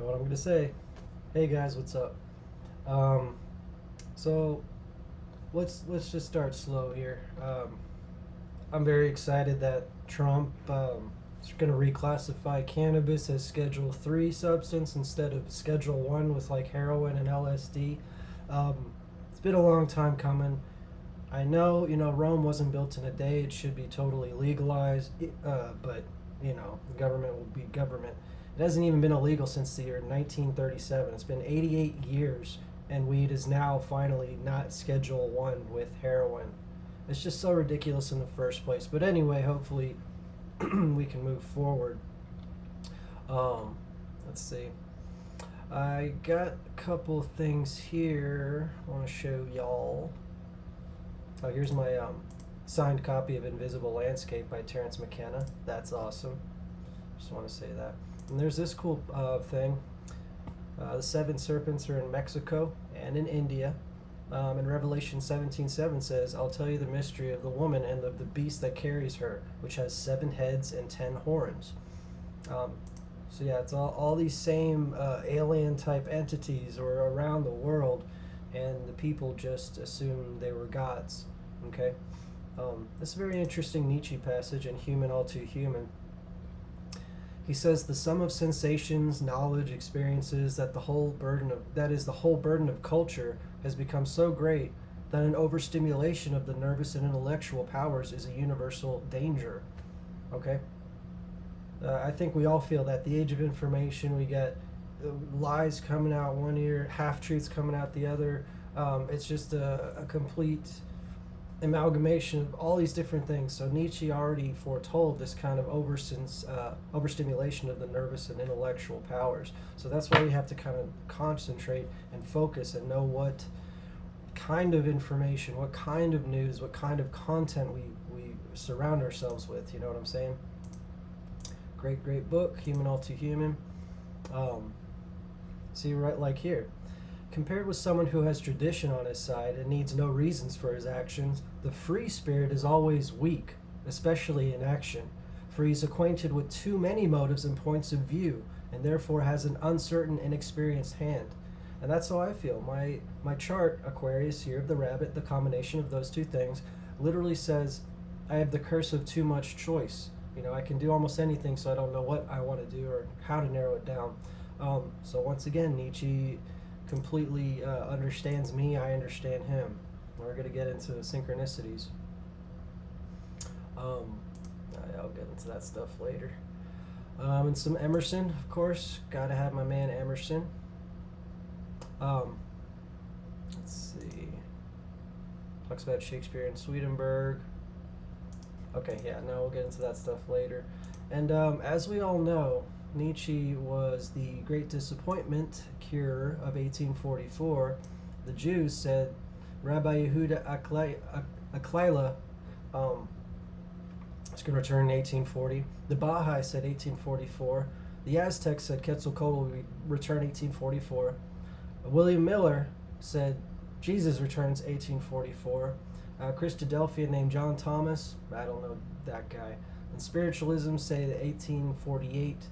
what I'm gonna say. Hey guys, what's up? Um, so let's just start slow here. I'm very excited that Trump is going to reclassify cannabis as Schedule 3 substance instead of Schedule 1 with like heroin and LSD. It's been a long time coming. I know, Rome wasn't built in a day. It should be totally legalized, but the government will be government. It hasn't even been illegal since the year 1937. It's been 88 years, and weed is now finally not Schedule 1 with heroin. It's just so ridiculous in the first place. But anyway, hopefully we can move forward. Um, let's see. I got a couple things here I want to show y'all. Oh, here's my signed copy of Invisible Landscape by Terrence McKenna. That's awesome. Just want to say that. And there's this cool thing. The seven serpents are in Mexico and in India. And Revelation 17:7 says, I'll tell you the mystery of the woman and of the beast that carries her, which has 7 heads and 10 horns. So yeah, it's all these same alien type entities or around the world, and the people just assume they were gods. Okay? This is a very interesting Nietzsche passage in Human All Too Human. He says the sum of sensations, knowledge, experiences that is the whole burden of culture has become so great that an overstimulation of the nervous and intellectual powers is a universal danger. Okay? I think we all feel that. The age of information, we get lies coming out one ear, half truths coming out the other. It's just a complete amalgamation of all these different things. So Nietzsche already foretold this kind of overstimulation of the nervous and intellectual powers. So that's why we have to kind of concentrate and focus and know what kind of information, what kind of news, what kind of content we surround ourselves with. You know what I'm saying? Great book, Human All Too Human. See, right, like here. Compared with someone who has tradition on his side and needs no reasons for his actions, the free spirit is always weak, especially in action, for he is acquainted with too many motives and points of view, and therefore has an uncertain, inexperienced hand. And that's how I feel. My chart, Aquarius here of the rabbit, the combination of those two things, literally says I have the curse of too much choice. I can do almost anything, so I don't know what I want to do or how to narrow it down. So once again, Nietzsche completely understands me, I understand him. We're going to get into synchronicities. I'll get into that stuff later. And some Emerson, of course. Got to have my man Emerson. Let's see. Talks about Shakespeare and Swedenborg. Okay, yeah, no, we'll get into that stuff later. And as we all know, Nietzsche was the great disappointment cure of 1844. The Jews said Rabbi Yehuda Aklila is going to return in 1840. The Baha'i said 1844. The Aztecs said Quetzalcoatl will return 1844. William Miller said Jesus returns 1844. Christadelphia named John Thomas. I don't know that guy. And spiritualism say that 1848.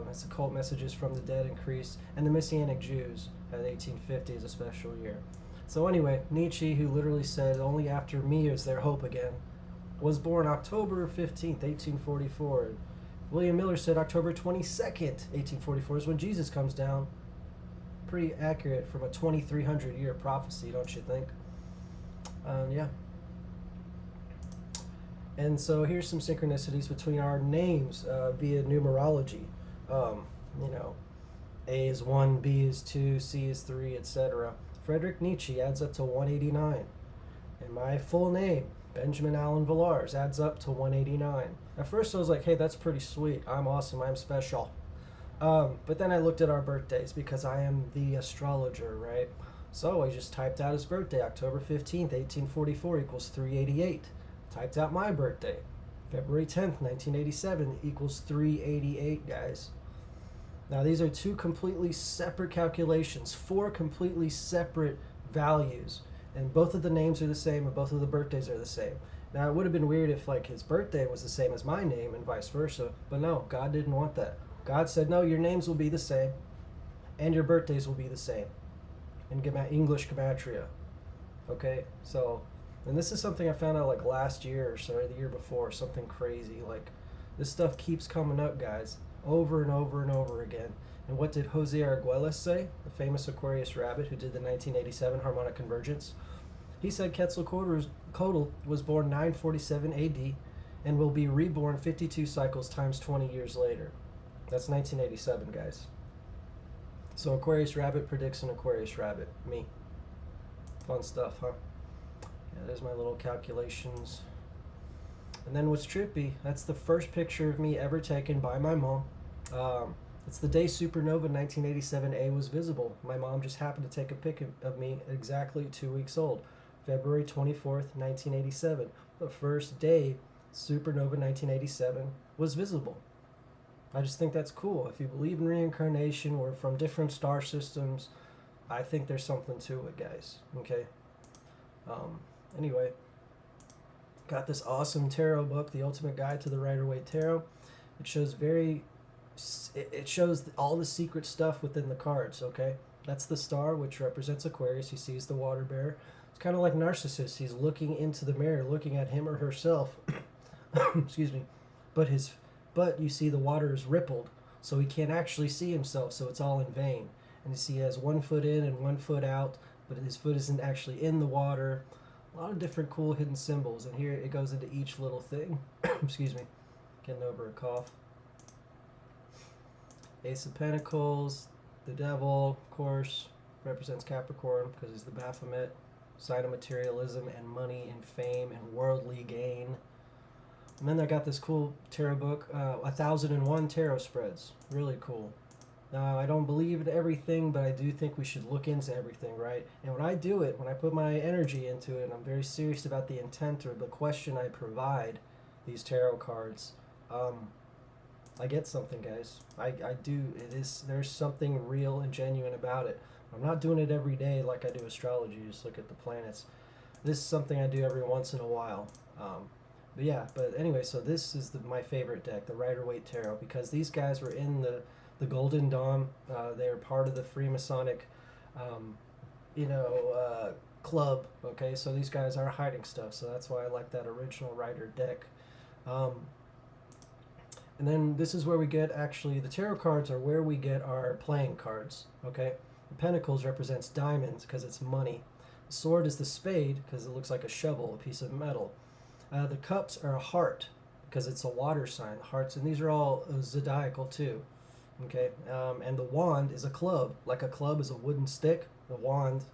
It's occult messages from the dead increased, and the Messianic Jews had 1850 as a special year. So anyway, Nietzsche, who literally said, only after me is there hope again, was born October 15th, 1844. William Miller said October 22nd, 1844 is when Jesus comes down. Pretty accurate from a 2,300-year prophecy, don't you think? Yeah. And so here's some synchronicities between our names via numerology. A is 1, B is 2, C is 3, etc. Friedrich Nietzsche adds up to 189. And my full name, Benjamin Allen Villars, adds up to 189. At first I was like, hey, that's pretty sweet. I'm awesome. I'm special. But then I looked at our birthdays because I am the astrologer, right? So I just typed out his birthday, October 15th, 1844 equals 388. Typed out my birthday, February 10th, 1987 equals 388, guys. Now these are two completely separate calculations, 4 completely separate values, and both of the names are the same and both of the birthdays are the same. Now it would have been weird if like his birthday was the same as my name and vice versa, but no, God didn't want that. God said, no, your names will be the same. and your birthdays will be the same in English Gematria. Okay, so, and this is something I found out like last year or so, or the year before, something crazy. Like, this stuff keeps coming up, guys, over and over and over again. And what did Jose Arguelles say, the famous Aquarius rabbit who did the 1987 harmonic convergence? He said Quetzalcoatl was born 947 AD and will be reborn 52 cycles times 20 years later. That's 1987, guys. So Aquarius rabbit predicts an Aquarius rabbit. Me. Fun stuff, huh? Yeah, there's my little calculations. And then what's trippy, that's the first picture of me ever taken by my mom. It's the day supernova 1987A was visible. My mom just happened to take a pic of me exactly 2 weeks old, February 24th, 1987. The first day supernova 1987 was visible. I just think that's cool. If you believe in reincarnation or from different star systems, I think there's something to it, guys. Okay. Anyway, got this awesome tarot book, The Ultimate Guide to the Rider-Waite Tarot. It shows it shows all the secret stuff within the cards. Okay, that's the star, which represents Aquarius. He sees the water bearer. It's kind of like Narcissus. He's looking into the mirror, looking at him or herself. Excuse me, but you see the water is rippled, so he can't actually see himself. So it's all in vain. And you see he has 1 foot in and 1 foot out, but his foot isn't actually in the water. A lot of different cool hidden symbols, and here it goes into each little thing. Excuse me, getting over a cough. Ace of Pentacles, the Devil, of course, represents Capricorn because he's the Baphomet, sign of materialism and money and fame and worldly gain. And then I got this cool tarot book, 1001 Tarot Spreads. Really cool. Now, I don't believe in everything, but I do think we should look into everything, right? And when I do it, when I put my energy into it, and I'm very serious about the intent or the question I provide these tarot cards, I get something, guys. I do. There's something real and genuine about it. I'm not doing it every day like I do astrology, just look at the planets. This is something I do every once in a while. But anyway, so this is my favorite deck, the Rider-Waite Tarot, because these guys were in the Golden Dawn. They're part of the Freemasonic, club. Okay, so these guys are hiding stuff. So that's why I like that original Rider deck. And then this is where we get, actually, the tarot cards are where we get our playing cards. Okay, the Pentacles represents diamonds because it's money. The sword is the spade because it looks like a shovel, a piece of metal. The cups are a heart because it's a water sign. Hearts, and these are all zodiacal too. Okay, and the wand is a club. Like a club is a wooden stick. The wand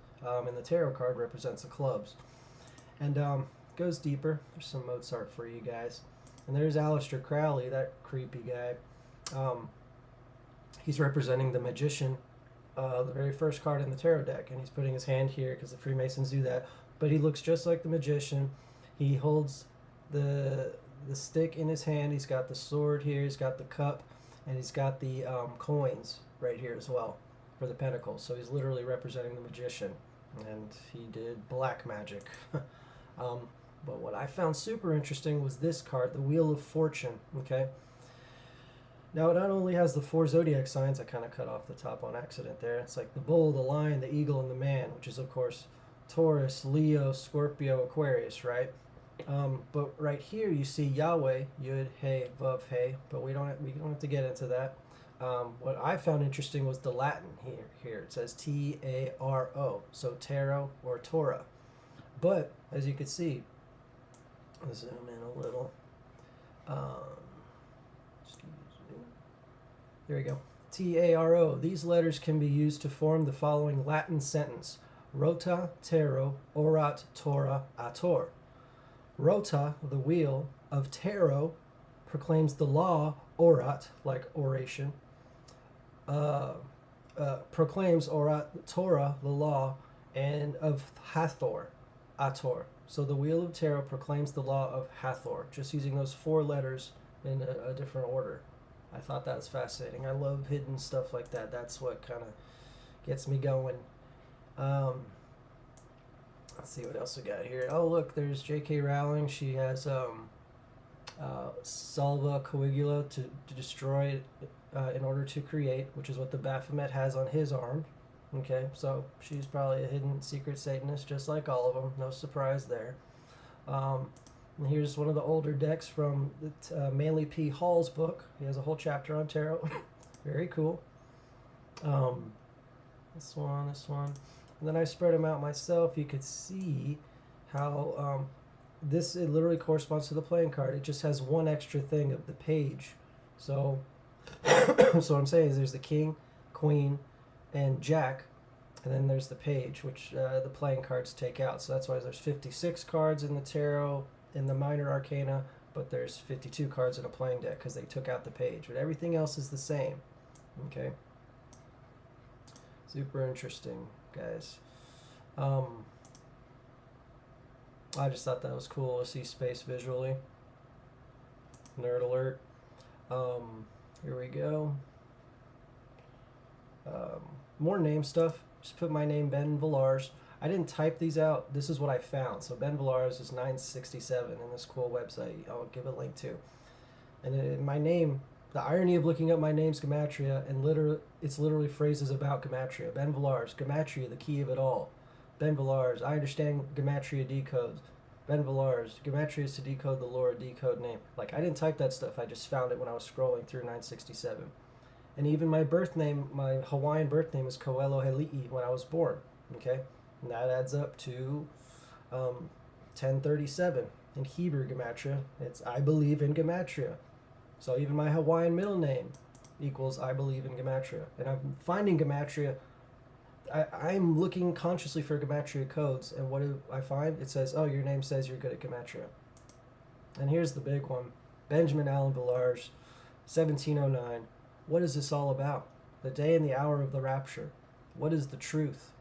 in the tarot card represents the clubs. And goes deeper. There's some Mozart for you guys. And there's Aleister Crowley, that creepy guy. He's representing the magician, the very first card in the tarot deck. And he's putting his hand here because the Freemasons do that. But he looks just like the magician. He holds the stick in his hand. He's got the sword here. He's got the cup. And he's got the coins right here as well for the pentacles. So he's literally representing the magician. And he did black magic. But what I found super interesting was this card, the Wheel of Fortune. Okay. Now it not only has the 4 zodiac signs, I kind of cut off the top on accident there. It's like the bull, the lion, the eagle, and the man, which is of course Taurus, Leo, Scorpio, Aquarius, right? But right here you see Yahweh, Yud, Hey, Vav, Hey, but we don't have to get into that. What I found interesting was the Latin here. It says T-A-R-O, so tarot or Torah. But as you can see, I'll zoom in a little. Excuse me. There we go. T-A-R-O. These letters can be used to form the following Latin sentence: Rota, Tarot, Orat, Torah, Ator. Rota, the wheel of tarot, proclaims the law, Orat, like oration. Proclaims Orat, Torah, the law, and of Hathor, Ator. So the wheel of tarot proclaims the law of Hathor, just using those 4 letters in a different order. I thought that was fascinating. I love hidden stuff like that. That's what kind of gets me going. Let's see what else we got here. Oh, look, there's J.K. Rowling. She has Salva Coagula to destroy in order to create, which is what the Baphomet has on his arm. Okay, so she's probably a hidden secret Satanist, just like all of them. No surprise there. And here's one of the older decks from Manly P. Hall's book. He has a whole chapter on tarot. Very cool. This one. And then I spread them out myself. You could see how it literally corresponds to the playing card. It just has one extra thing of the page. So, so what I'm saying is there's the king, queen, and jack, and then there's the page, which the playing cards take out. So that's why there's 56 cards in the tarot, in the minor arcana, but there's 52 cards in a playing deck because they took out the page. But everything else is the same. Okay. Super interesting, guys. I just thought that was cool to see space visually. Nerd alert. Here we go. More name stuff. Just put my name, Ben Villars. I didn't type these out. This is what I found. So Ben Villars is 967 in this cool website. I'll give a link to. And my name, the irony of looking up my name's Gematria, and it's literally phrases about Gematria. Ben Villars, Gematria, the key of it all. Ben Villars, I understand Gematria decodes. Ben Villars, Gematria is to decode the lore, decode name. Like, I didn't type that stuff. I just found it when I was scrolling through 967. And even my birth name, my Hawaiian birth name is Koelo Heli'i when I was born. Okay? And that adds up to 1037. In Hebrew Gematria, it's I believe in Gematria. So even my Hawaiian middle name equals I believe in Gematria. And I'm finding Gematria. I'm looking consciously for Gematria codes. And what do I find? It says, oh, your name says you're good at Gematria. And here's the big one. Benjamin Allen Villars, 1709. What is this all about? The day and the hour of the rapture. What is the truth?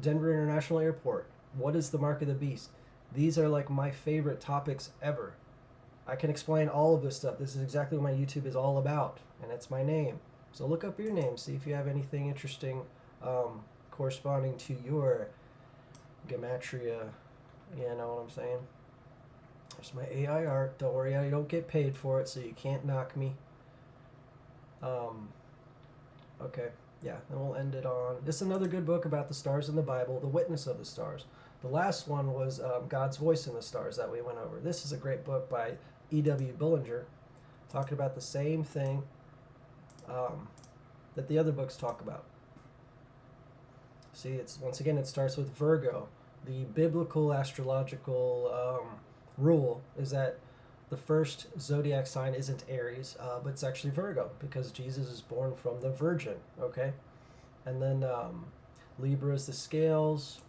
Denver International Airport. What is the mark of the beast? These are like my favorite topics ever. I can explain all of this stuff. This is exactly what my YouTube is all about, and it's my name. So look up your name, see if you have anything interesting corresponding to your Gematria. You know what I'm saying? There's my AI art. Don't worry, I don't get paid for it, so you can't knock me. Okay, yeah, then we'll end it on... This is another good book about the stars in the Bible, The Witness of the Stars. The last one was God's Voice in the Stars that we went over. This is a great book by E.W. Bullinger, talking about the same thing that the other books talk about. See, once again, it starts with Virgo. The biblical astrological rule is that the first zodiac sign isn't Aries, but it's actually Virgo, because Jesus is born from the Virgin, okay? And then Libra is the scales,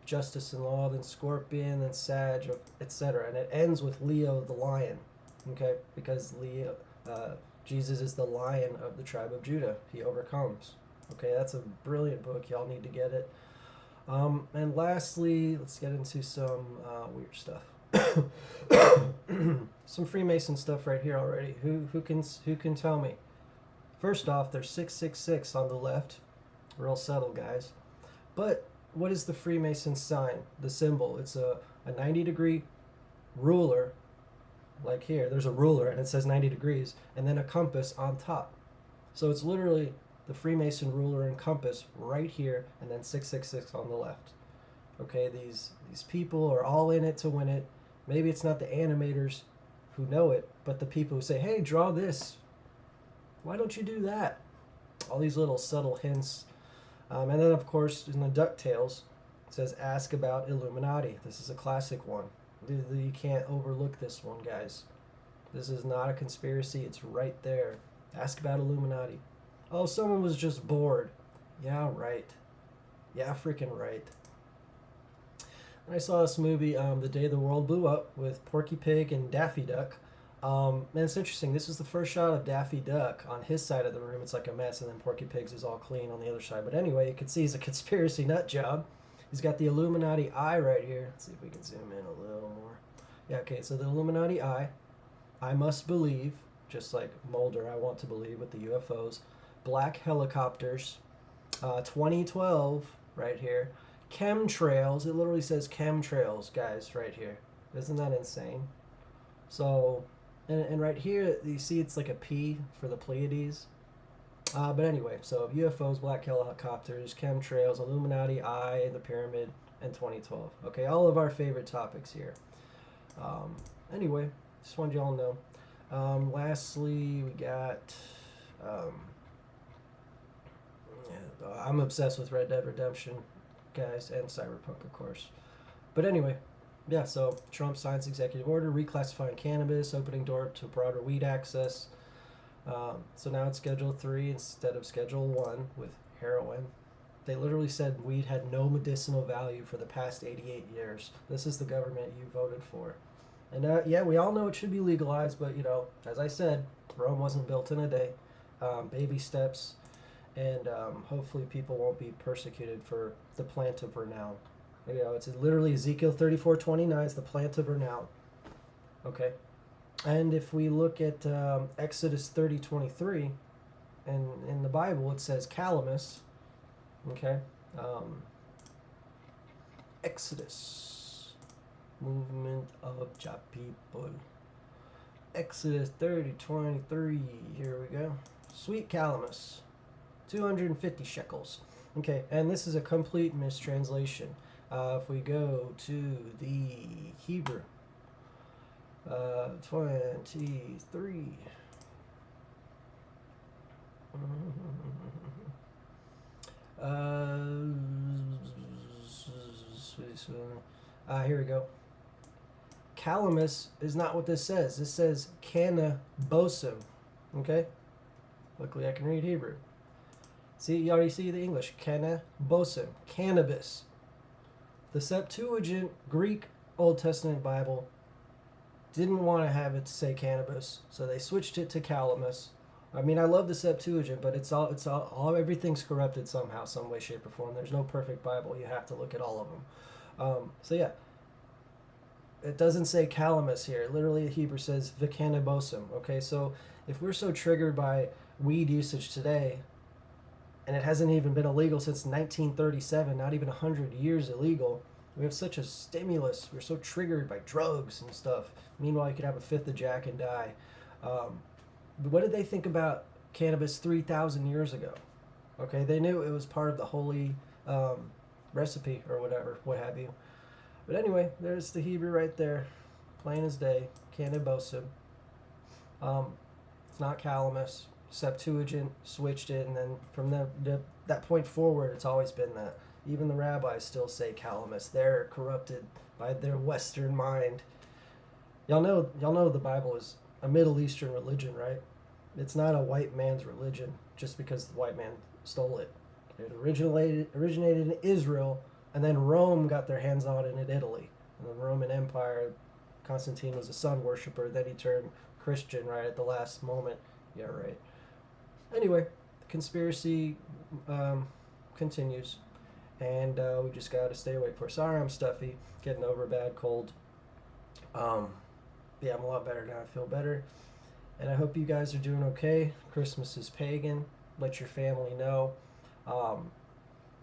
Justice and Law, then Scorpion, then Sag, etc. And it ends with Leo the lion, okay? Because Jesus is the lion of the tribe of Judah. He overcomes. Okay, that's a brilliant book. Y'all need to get it. And lastly, let's get into some weird stuff. Some Freemason stuff right here already. Who can tell me? First off, there's 666 on the left. Real subtle, guys. But what is the Freemason sign? The symbol. It's a 90-degree ruler. Like here, there's a ruler and it says 90 degrees, and then a compass on top. So it's literally the Freemason ruler and compass right here, and then 666 on the left. Okay, these people are all in it to win it. Maybe it's not the animators who know it, but the people who say, hey, draw this. Why don't you do that? All these little subtle hints. And then, of course, in the DuckTales, it says, ask about Illuminati. This is a classic one. You can't overlook this one, guys. This is not a conspiracy. It's right there. Ask about Illuminati. Oh, someone was just bored. Yeah, right. Yeah, freaking right. And I saw this movie, The Day the World Blew Up, with Porky Pig and Daffy Duck. And it's interesting. This is the first shot of Daffy Duck. On his side of the room, it's like a mess, and then Porky Pig's is all clean on the other side. But anyway, you can see he's a conspiracy nut job. He's got the Illuminati eye right here. Let's see if we can zoom in a little more. Yeah, okay, so the Illuminati eye. I must believe, just like Mulder, I want to believe with the UFOs. Black helicopters. 2012, right here. Chemtrails. It literally says chemtrails, guys, right here. Isn't that insane? So, and right here, you see it's like a P for the Pleiades. But anyway, so UFOs, black helicopters, chemtrails, Illuminati, Eye, the pyramid, and 2012. Okay, all of our favorite topics here. Um, anyway, just wanted y'all to know. Lastly, we got. Um, yeah, I'm obsessed with Red Dead Redemption, guys, and Cyberpunk, of course. But anyway, yeah, so Trump signs executive order reclassifying cannabis, opening door to broader weed access. So now it's Schedule 3 instead of Schedule 1 with heroin. They literally said weed had no medicinal value for the past 88 years. This is the government you voted for. And yeah, we all know it should be legalized, but as I said, Rome wasn't built in a day. Baby steps, and hopefully people won't be persecuted for the plant of renown. It's literally Ezekiel 34:29 is the plant of renown. Okay, and if we look at Exodus 30:23, and in the Bible it says calamus. Okay, Exodus, movement of Jah people. Exodus 30:23. Here we go. Sweet calamus, 250 shekels. Okay, and this is a complete mistranslation. If we go to the Hebrew, 23. Here we go. Calamus is not what this says. This says cannabosim. Okay? Luckily I can read Hebrew. See, you already see the English. Cannabosim. Cannabis. The Septuagint Greek Old Testament Bible didn't want to have it say cannabis, so they switched it to calamus. I mean, I love the Septuagint, but everything's corrupted somehow, some way, shape, or form. There's no perfect Bible. You have to look at all of them. So yeah, it doesn't say calamus here. Literally, the Hebrew says vicanabosim. Okay, so if we're so triggered by weed usage today, and it hasn't even been illegal since 1937, not even 100 years illegal, we have such a stimulus. We're so triggered by drugs and stuff. Meanwhile, you could have a fifth of Jack and die. But what did they think about cannabis 3,000 years ago? Okay, they knew it was part of the holy recipe or whatever, what have you. But anyway, there's the Hebrew right there, plain as day, cannabosim. It's not calamus. Septuagint switched it, and then from that point forward, it's always been that. Even the rabbis still say calamus. They're corrupted by their Western mind. Y'all know the Bible is a Middle Eastern religion, right? It's not a white man's religion just because the white man stole it. It originated in Israel, and then Rome got their hands on it in Italy. And the Roman Empire, Constantine was a sun worshiper. Then he turned Christian right at the last moment. Yeah, right. Anyway, the conspiracy continues, and we just got to stay awake for it. Sorry, I'm stuffy, getting over a bad cold. Yeah, I'm a lot better now. I feel better, and I hope you guys are doing okay. Christmas is pagan. Let your family know.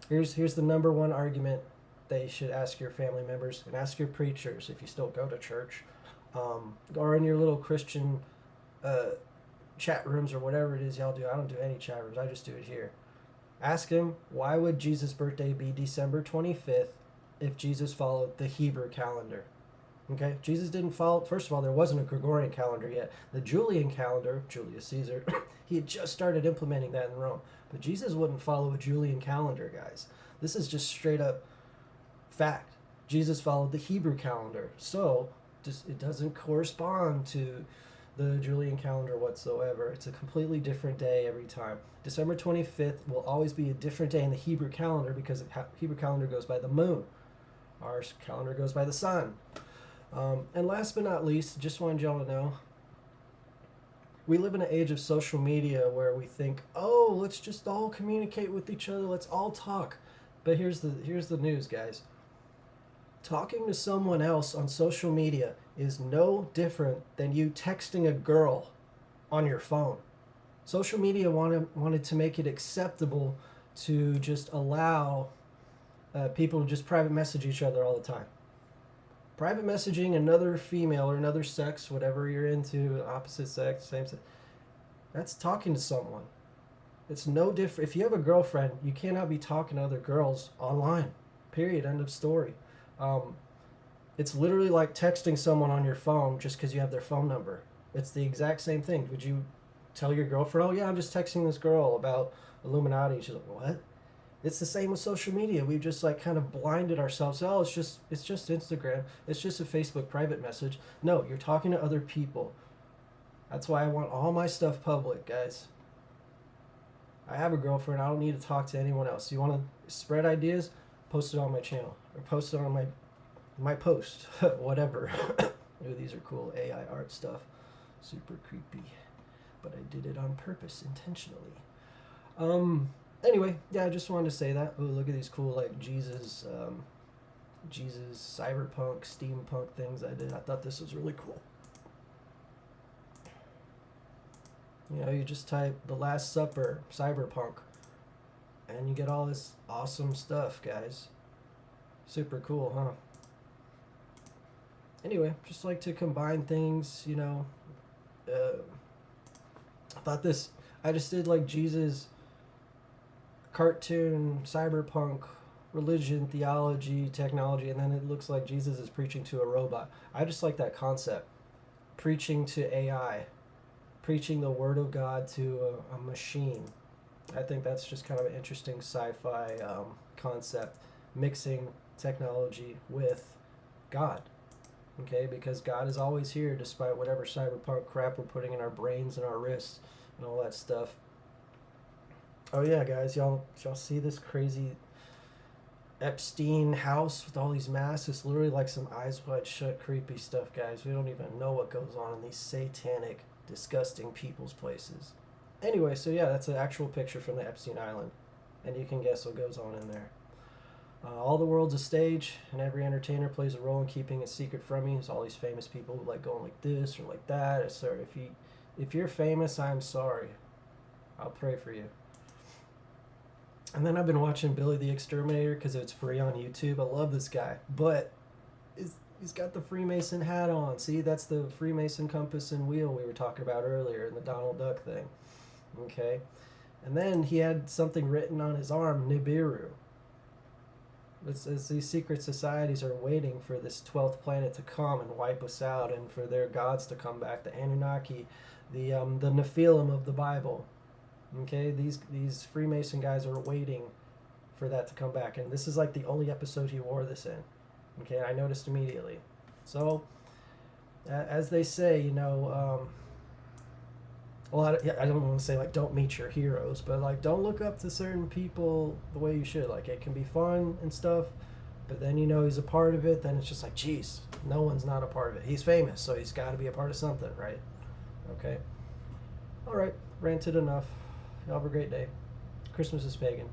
Here's the number one argument that you should ask your family members and ask your preachers if you still go to church, or in your little Christian chat rooms or whatever it is y'all do. I don't do any chat rooms. I just do it here. Ask him, why would Jesus' birthday be December 25th if Jesus followed the Hebrew calendar? Okay, Jesus didn't follow. First of all, there wasn't a Gregorian calendar yet. The Julian calendar, Julius Caesar, he had just started implementing that in Rome. But Jesus wouldn't follow a Julian calendar, guys. This is just straight up fact. Jesus followed the Hebrew calendar, so it doesn't correspond to the Julian calendar whatsoever. It's a completely different day every time. December 25th will always be a different day in the Hebrew calendar because the Hebrew calendar goes by the moon. Our calendar goes by the sun. And last but not least, just wanted y'all to know, we live in an age of social media where we think, oh, let's just all communicate with each other, let's all talk. But here's the news, guys. Talking to someone else on social media is no different than you texting a girl on your phone. Social media wanted to make it acceptable to just allow people to just private message each other all the time. Private messaging another female or another sex, whatever you're into, opposite sex, same sex, that's talking to someone. It's no different. If you have a girlfriend, you cannot be talking to other girls online. Period. End of story. Um, it's literally like texting someone on your phone just because you have their phone number. It's the exact same thing. Would you tell your girlfriend, "Oh yeah, I'm just texting this girl about Illuminati"? She's like, "What?" It's the same with social media. We've just like kind of blinded ourselves. Oh, it's just Instagram. It's just a Facebook private message. No, you're talking to other people. That's why I want all my stuff public, guys. I have a girlfriend. I don't need to talk to anyone else. You want to spread ideas? Post it on my channel or post it on my post, whatever. Ooh, these are cool AI art stuff. Super creepy, but I did it on purpose, intentionally. Anyway, yeah, I just wanted to say that. Ooh, look at these cool like Jesus cyberpunk steampunk things I did. I thought this was really cool. You know, you just type The Last Supper cyberpunk, and you get all this awesome stuff, guys. Super cool, huh? Anyway, just like to combine things, you know. I thought this. I just did like Jesus cartoon, cyberpunk, religion, theology, technology, and then it looks like Jesus is preaching to a robot. I just like that concept. Preaching to AI, preaching the word of God to a machine. I think that's just kind of an interesting sci-fi concept, mixing technology with God. Okay, because God is always here despite whatever cyberpunk crap we're putting in our brains and our wrists and all that stuff. Oh yeah, guys, y'all see this crazy Epstein house with all these masks? It's literally like some eyes wide shut creepy stuff, guys. We don't even know what goes on in these satanic, disgusting people's places. Anyway, so yeah, that's an actual picture from the Epstein Island, and you can guess what goes on in there. All the world's a stage, and every entertainer plays a role in keeping it secret from you. There's all these famous people who like going like this or like that. Sorry, if you're famous, I'm sorry. I'll pray for you. And then I've been watching Billy the Exterminator because it's free on YouTube. I love this guy, but he's got the Freemason hat on. See, that's the Freemason compass and wheel we were talking about earlier in the Donald Duck thing. Okay, and then he had something written on his arm, Nibiru. It's these secret societies are waiting for this 12th planet to come and wipe us out, and for their gods to come back, the Anunnaki, the Nephilim of the Bible. Okay, these Freemason guys are waiting for that to come back, and this is like the only episode he wore this in. Okay, I noticed immediately. So, as they say, you know, well, I don't want to say like don't meet your heroes, but like don't look up to certain people the way you should. Like it can be fun and stuff, but then you know he's a part of it. Then it's just like, geez, no one's not a part of it. He's famous, so he's got to be a part of something, right? Okay. All right, ranted enough. Y'all have a great day. Christmas is pagan.